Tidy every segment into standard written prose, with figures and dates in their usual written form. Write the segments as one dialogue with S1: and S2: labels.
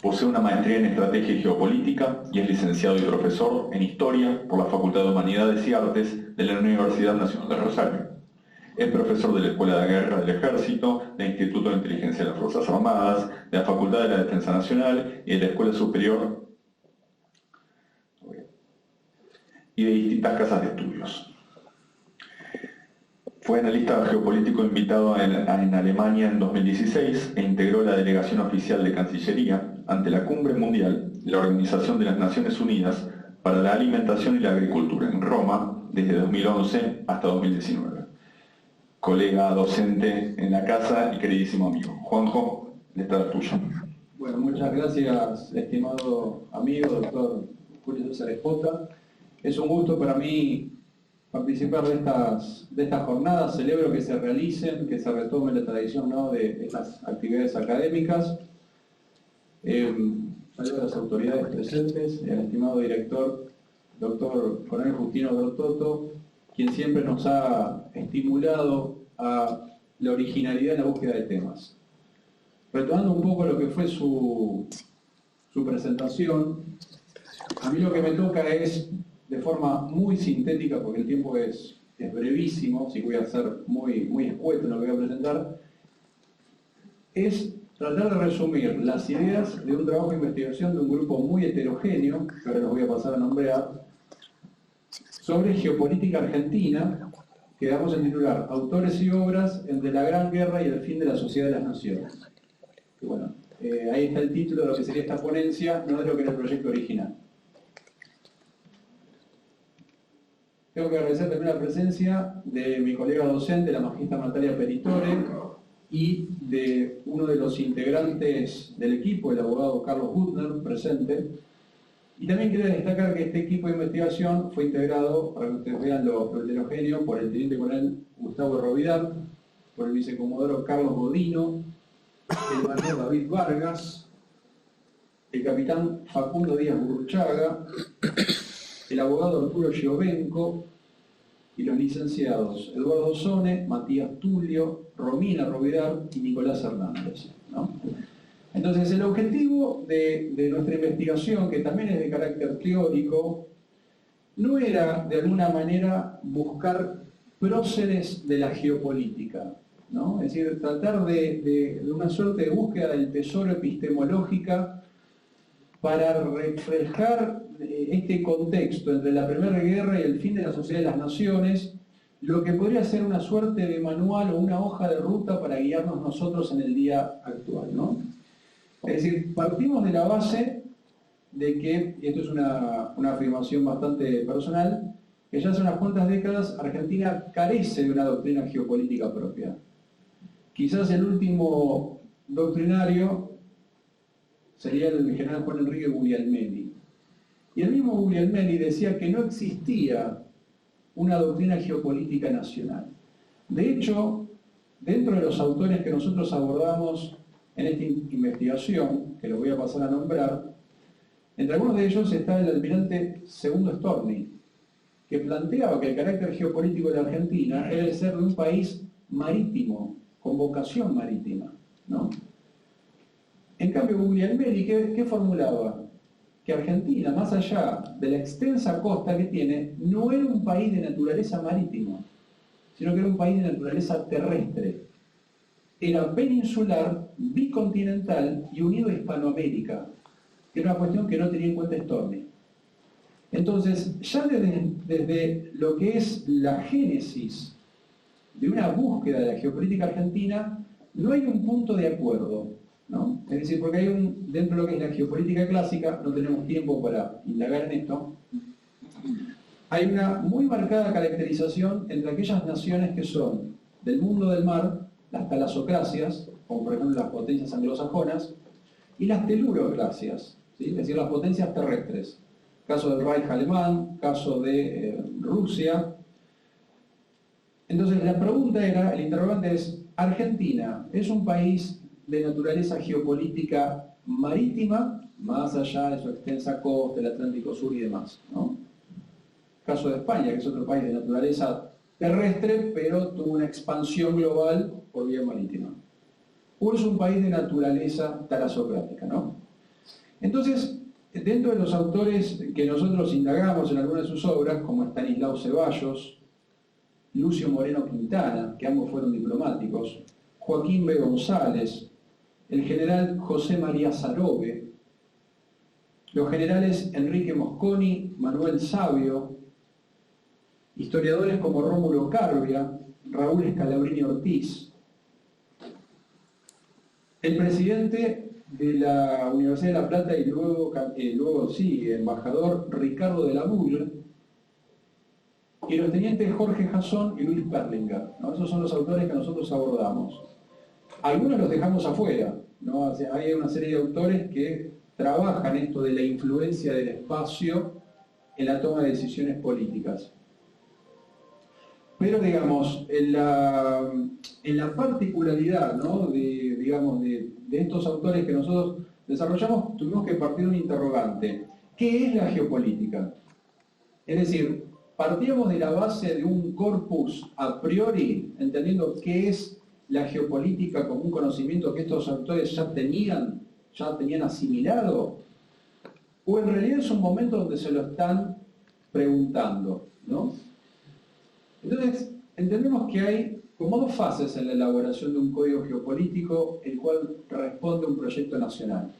S1: Posee una maestría en Estrategia y Geopolítica y es licenciado y profesor en Historia por la Facultad de Humanidades y Artes de la Universidad Nacional de Rosario. Es profesor de la Escuela de Guerra del Ejército, del Instituto de Inteligencia de las Fuerzas Armadas, de la Facultad de la Defensa Nacional y de la Escuela Superior y de distintas casas de estudios. Fue analista geopolítico invitado en Alemania en 2016 e integró la delegación oficial de Cancillería ante la Cumbre Mundial de la Organización de las Naciones Unidas para la Alimentación y la Agricultura en Roma desde 2011 hasta 2019. Colega docente en la casa y queridísimo amigo. Juanjo, el estado es tuyo.
S2: Bueno, muchas gracias, estimado amigo, doctor Julio César Espota. Es un gusto para mí participar de estas jornadas. Celebro que se realicen, que se retome la tradición, ¿no?, de estas actividades académicas. Saludo a las autoridades presentes y al estimado director, doctor Coronel Justino Bertotto, quien siempre nos ha estimulado a la originalidad en la búsqueda de temas. Retomando un poco lo que fue su presentación, a mí lo que me toca es, de forma muy sintética, porque el tiempo es brevísimo, así que voy a ser muy escueto en lo que voy a presentar, es tratar de resumir las ideas de un trabajo de investigación de un grupo muy heterogéneo, que ahora los voy a pasar a nombrar, sobre geopolítica argentina, que vamos a titular Autores y obras entre la Gran Guerra y el fin de la Sociedad de las Naciones. Y bueno, ahí está el título de lo que sería esta ponencia, no es lo que era el proyecto original. Tengo que agradecer también la presencia de mi colega docente, la magistra Natalia Peritore, y de uno de los integrantes del equipo, el abogado Carlos Gutner, presente. Y también quiero destacar que este equipo de investigación fue integrado, para que ustedes vean lo heterogéneo, por el teniente coronel Gustavo Rovidar, por el vicecomodoro Carlos Godino, el mayor David Vargas, el capitán Facundo Díaz Burruchaga, el abogado Arturo Giovenco y los licenciados Eduardo Sone, Matías Tulio, Romina Rovidar y Nicolás Hernández, ¿no? Entonces, el objetivo de nuestra investigación, que también es de carácter teórico, no era de alguna manera buscar próceres de la geopolítica, ¿no? Es decir, tratar de una suerte de búsqueda del tesoro epistemológica para reflejar este contexto entre la Primera Guerra y el fin de la Sociedad de las Naciones, lo que podría ser una suerte de manual o una hoja de ruta para guiarnos nosotros en el día actual, ¿no? Es decir, partimos de la base de que, y esto es una afirmación bastante personal, que ya hace unas cuantas décadas Argentina carece de una doctrina geopolítica propia. Quizás el último doctrinario sería el general Juan Enrique Guglielmelli. Y el mismo Guglielmelli decía que no existía una doctrina geopolítica nacional. De hecho, dentro de los autores que nosotros abordamos en esta investigación, que lo voy a pasar a nombrar, entre algunos de ellos está el almirante Segundo Storni, que planteaba que el carácter geopolítico de la Argentina era el ser de un país marítimo, con vocación marítima, ¿no? En cambio, Guglielmelli, ¿qué formulaba? Que Argentina, más allá de la extensa costa que tiene, no era un país de naturaleza marítima, sino que era un país de naturaleza terrestre. Era peninsular, bicontinental y unido a Hispanoamérica, que era una cuestión que no tenía en cuenta Storni. Entonces, ya desde lo que es la génesis de una búsqueda de la geopolítica argentina, no hay un punto de acuerdo, ¿no? Es decir, porque hay dentro de lo que es la geopolítica clásica, no tenemos tiempo para indagar en esto, hay una muy marcada caracterización entre aquellas naciones que son del mundo del mar, las talasocracias, como por ejemplo las potencias anglosajonas, y las telurocracias, ¿sí? Es decir, las potencias terrestres. Caso del Reich alemán, caso de Rusia. Entonces la pregunta era, el interrogante es, ¿Argentina es un país de naturaleza geopolítica marítima, más allá de su extensa costa, el Atlántico Sur y demás, ¿no? Caso de España, que es otro país de naturaleza terrestre, pero tuvo una expansión global por vía marítima. O es un país de naturaleza talasocrática, ¿no? Entonces, dentro de los autores que nosotros indagamos en algunas de sus obras, como Estanislao Ceballos, Lucio Moreno Quintana, que ambos fueron diplomáticos, Joaquín B. González, el general José María Sarobe, los generales Enrique Mosconi, Manuel Sabio, historiadores como Rómulo Carbia, Raúl Scalabrini Ortiz, el presidente de la Universidad de La Plata y luego embajador Ricardo de la Bulle, y los tenientes Jorge Jason y Luis Perlinger, ¿no? Esos son los autores que nosotros abordamos. Algunos los dejamos afuera, ¿no? O sea, hay una serie de autores que trabajan esto de la influencia del espacio en la toma de decisiones políticas. Pero, digamos, en la particularidad, ¿no? de estos autores que nosotros desarrollamos, tuvimos que partir de un interrogante. ¿Qué es la geopolítica? Es decir, partíamos de la base de un corpus a priori, entendiendo qué es la geopolítica como un conocimiento que estos autores ya tenían asimilado, o en realidad es un momento donde se lo están preguntando, ¿no? Entonces, entendemos que hay como dos fases en la elaboración de un código geopolítico, el cual responde a un proyecto nacional.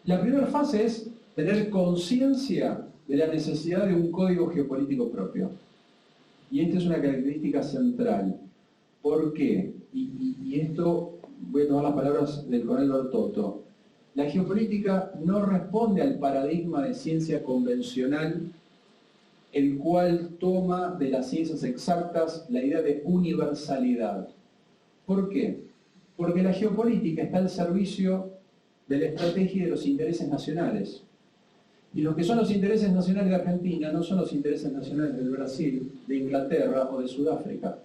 S2: La primera fase es tener conciencia de la necesidad de un código geopolítico propio. Y esta es una característica central. ¿Por qué? Y esto, voy a tomar las palabras del coronel Bertotto. La geopolítica no responde al paradigma de ciencia convencional, el cual toma de las ciencias exactas la idea de universalidad. ¿Por qué? Porque la geopolítica está al servicio de la estrategia y de los intereses nacionales. Y lo que son los intereses nacionales de Argentina no son los intereses nacionales del Brasil, de Inglaterra o de Sudáfrica.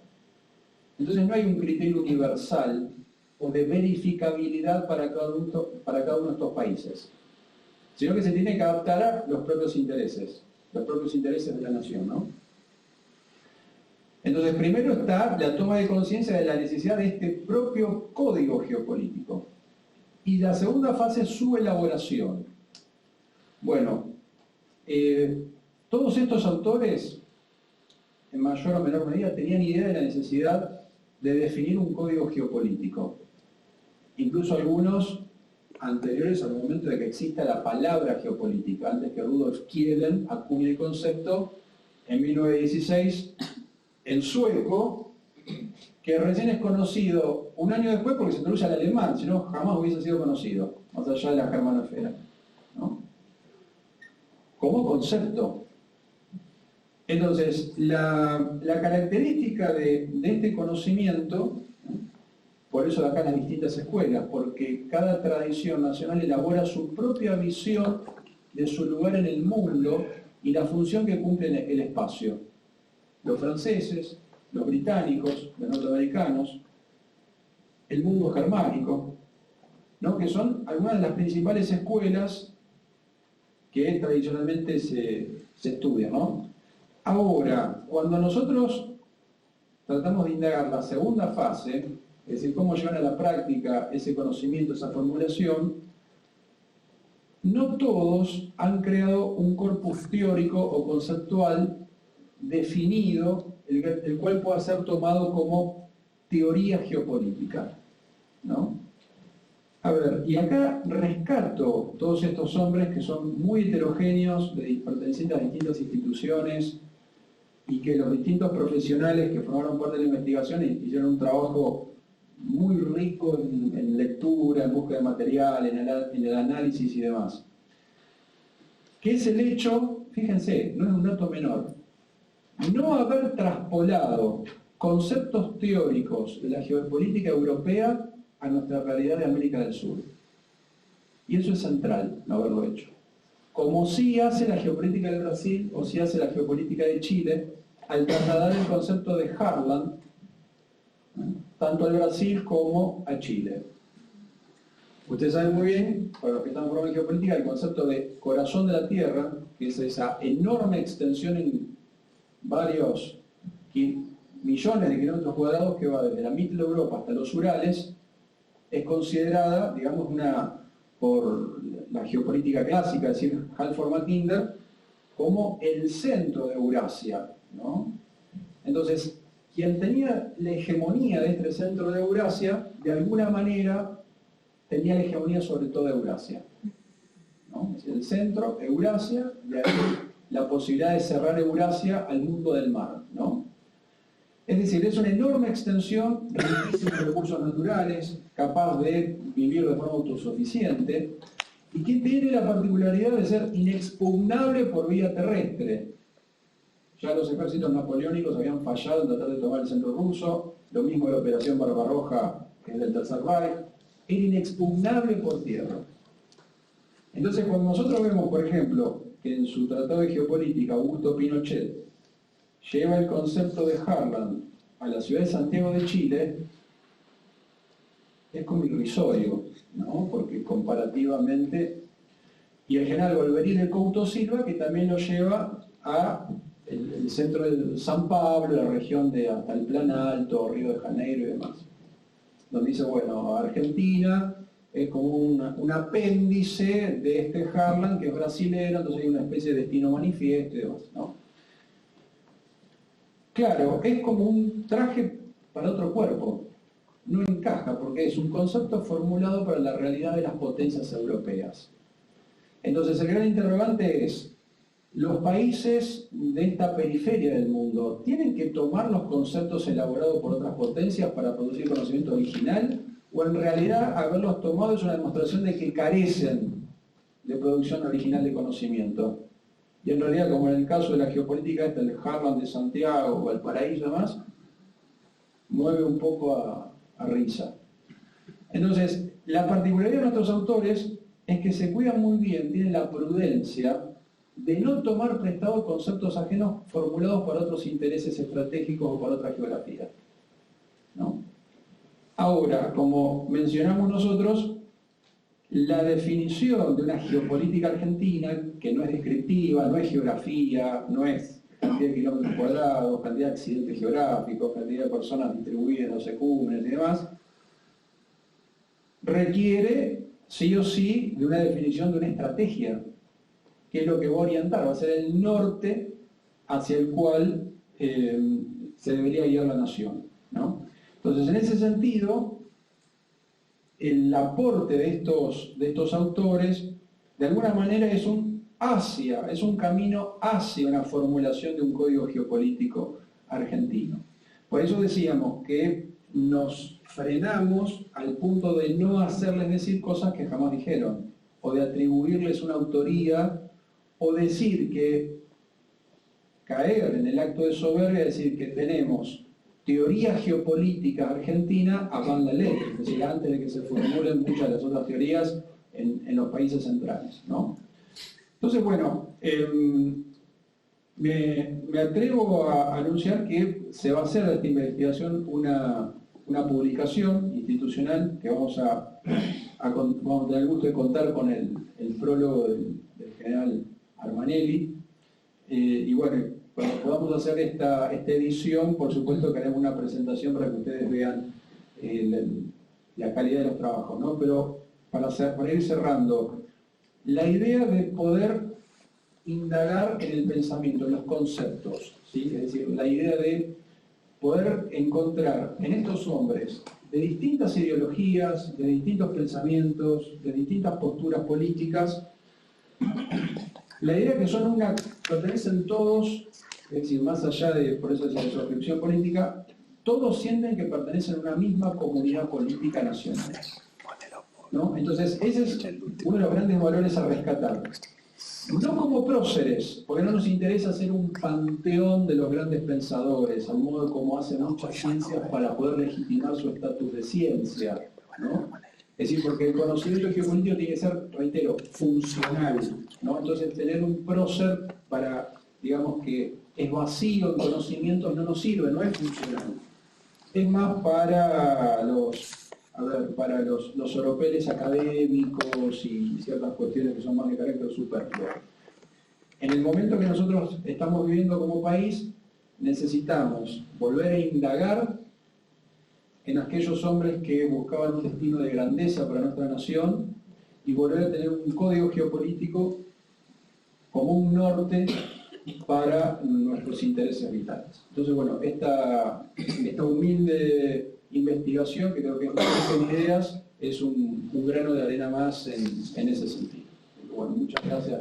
S2: Entonces no hay un criterio universal o de verificabilidad para cada uno de estos países, sino que se tiene que adaptar a los propios intereses de la nación, ¿no? Entonces, primero está la toma de conciencia de la necesidad de este propio código geopolítico. Y la segunda fase es su elaboración. Bueno, todos estos autores, en mayor o menor medida, tenían idea de la necesidad de definir un código geopolítico. Incluso algunos anteriores al momento de que exista la palabra geopolítica, antes que Rudolf Kielen acuñe el concepto en 1916 en sueco, que recién es conocido un año después porque se traduce al alemán, si no jamás hubiese sido conocido, más allá de la germanófera, ¿no? Como concepto. Entonces, la característica de este conocimiento, por eso de acá las distintas escuelas, porque cada tradición nacional elabora su propia visión de su lugar en el mundo y la función que cumple en el espacio. Los franceses, los británicos, los norteamericanos, el mundo germánico, ¿no? Que son algunas de las principales escuelas que tradicionalmente se estudian, ¿no? Ahora, cuando nosotros tratamos de indagar la segunda fase, es decir, cómo llevar a la práctica ese conocimiento, esa formulación, no todos han creado un corpus teórico o conceptual definido, el cual pueda ser tomado como teoría geopolítica, ¿no? A ver, y acá rescato todos estos hombres que son muy heterogéneos, pertenecientes a distintas instituciones, y que los distintos profesionales que formaron parte de la investigación hicieron un trabajo muy rico en lectura, en búsqueda de material, en el análisis y demás. Que es el hecho, fíjense, no es un dato menor, no haber traspolado conceptos teóricos de la geopolítica europea a nuestra realidad de América del Sur. Y eso es central, no haberlo hecho. Como sí hace la geopolítica del Brasil o sí hace la geopolítica de Chile, al trasladar el concepto de Harlan, tanto al Brasil como a Chile. Ustedes saben muy bien, para los que están formando en geopolítica, el concepto de corazón de la Tierra, que es esa enorme extensión en varios millones de kilómetros cuadrados que va desde la Mitteleuropa hasta los Urales, es considerada, digamos, por la geopolítica clásica, es decir, Halford Mackinder, como el centro de Eurasia, ¿no? Entonces, quien tenía la hegemonía de este centro de Eurasia, de alguna manera tenía la hegemonía sobre toda Eurasia, ¿no? Es decir, el centro, Eurasia, de ahí la posibilidad de cerrar Eurasia al mundo del mar, ¿no? Es decir, es una enorme extensión, riquísimos recursos naturales, capaz de vivir de forma autosuficiente, y que tiene la particularidad de ser inexpugnable por vía terrestre. Ya los ejércitos napoleónicos habían fallado en tratar de tomar el centro ruso, lo mismo la operación Barbarroja, que es del Tercer Reich, era inexpugnable por tierra. Entonces, cuando nosotros vemos, por ejemplo, que en su Tratado de Geopolítica, Augusto Pinochet lleva el concepto de Harlan a la ciudad de Santiago de Chile, es como irrisorio, ¿no? Porque comparativamente, y el general Golbery de Couto Silva, que también lo lleva a el centro de San Pablo, la región de hasta el Plan Alto, Río de Janeiro y demás, donde dice, bueno, Argentina es como un apéndice de este Harlan, que es brasilero, entonces hay una especie de destino manifiesto y demás, ¿no? Claro, es como un traje para otro cuerpo, no encaja, porque es un concepto formulado para la realidad de las potencias europeas. Entonces el gran interrogante es, ¿los países de esta periferia del mundo tienen que tomar los conceptos elaborados por otras potencias para producir conocimiento original? ¿O en realidad haberlos tomado es una demostración de que carecen de producción original de conocimiento? Y en realidad, como en el caso de la geopolítica, el Harlan de Santiago o Valparaíso y demás, mueve un poco a risa. Entonces, la particularidad de nuestros autores es que se cuidan muy bien, tienen la prudencia de no tomar prestado conceptos ajenos formulados por otros intereses estratégicos o por otra geografía, ¿no? Ahora, como mencionamos nosotros, la definición de una geopolítica argentina, que no es descriptiva, no es geografía, no es cantidad de kilómetros cuadrados, cantidad de accidentes geográficos, cantidad de personas distribuidas en los ecúmenes y demás, requiere sí o sí de una definición de una estrategia, que es lo que va a orientar, va a ser el norte hacia el cual se debería guiar la nación, ¿no? Entonces, en ese sentido, el aporte de estos autores, de alguna manera es un camino hacia una formulación de un código geopolítico argentino. Por eso decíamos que nos frenamos al punto de no hacerles decir cosas que jamás dijeron, o de atribuirles una autoría, o decir que caer en el acto de soberbia, decir que tenemos teoría geopolítica argentina a banda ley, es decir, antes de que se formulen muchas de las otras teorías en los países centrales, ¿no? Entonces, bueno, me atrevo a anunciar que se va a hacer de esta investigación una publicación institucional que vamos a tener el gusto de contar con el prólogo del general Armanelli. Y bueno, cuando podamos hacer esta edición, por supuesto que haremos una presentación para que ustedes vean la calidad de los trabajos, ¿no? Pero para ir cerrando, la idea de poder indagar en el pensamiento, en los conceptos, ¿sí? Es decir, la idea de poder encontrar en estos hombres de distintas ideologías, de distintos pensamientos, de distintas posturas políticas, la idea que pertenecen todos, es decir, más allá de, por eso decía, su adscripción política, todos sienten que pertenecen a una misma comunidad política nacional, ¿no? Entonces, ese es uno de los grandes valores a rescatar. No como próceres, porque no nos interesa ser un panteón de los grandes pensadores, al modo como hacen muchas ciencias para poder legitimar su estatus de ciencia, ¿no? Es decir, porque el conocimiento geopolítico tiene que ser, reitero, funcional, ¿no? Entonces, tener un prócer para, digamos que es vacío en conocimientos no nos sirve, no es funcional. Es más para los oropeles académicos y ciertas cuestiones que son más de carácter superfluo. En el momento que nosotros estamos viviendo como país, necesitamos volver a indagar en aquellos hombres que buscaban un destino de grandeza para nuestra nación y volver a tener un código geopolítico como un norte para nuestros intereses vitales. Entonces, bueno, esta humilde investigación, que creo que es más que ideas, es un grano de arena más en ese sentido. Bueno, muchas gracias.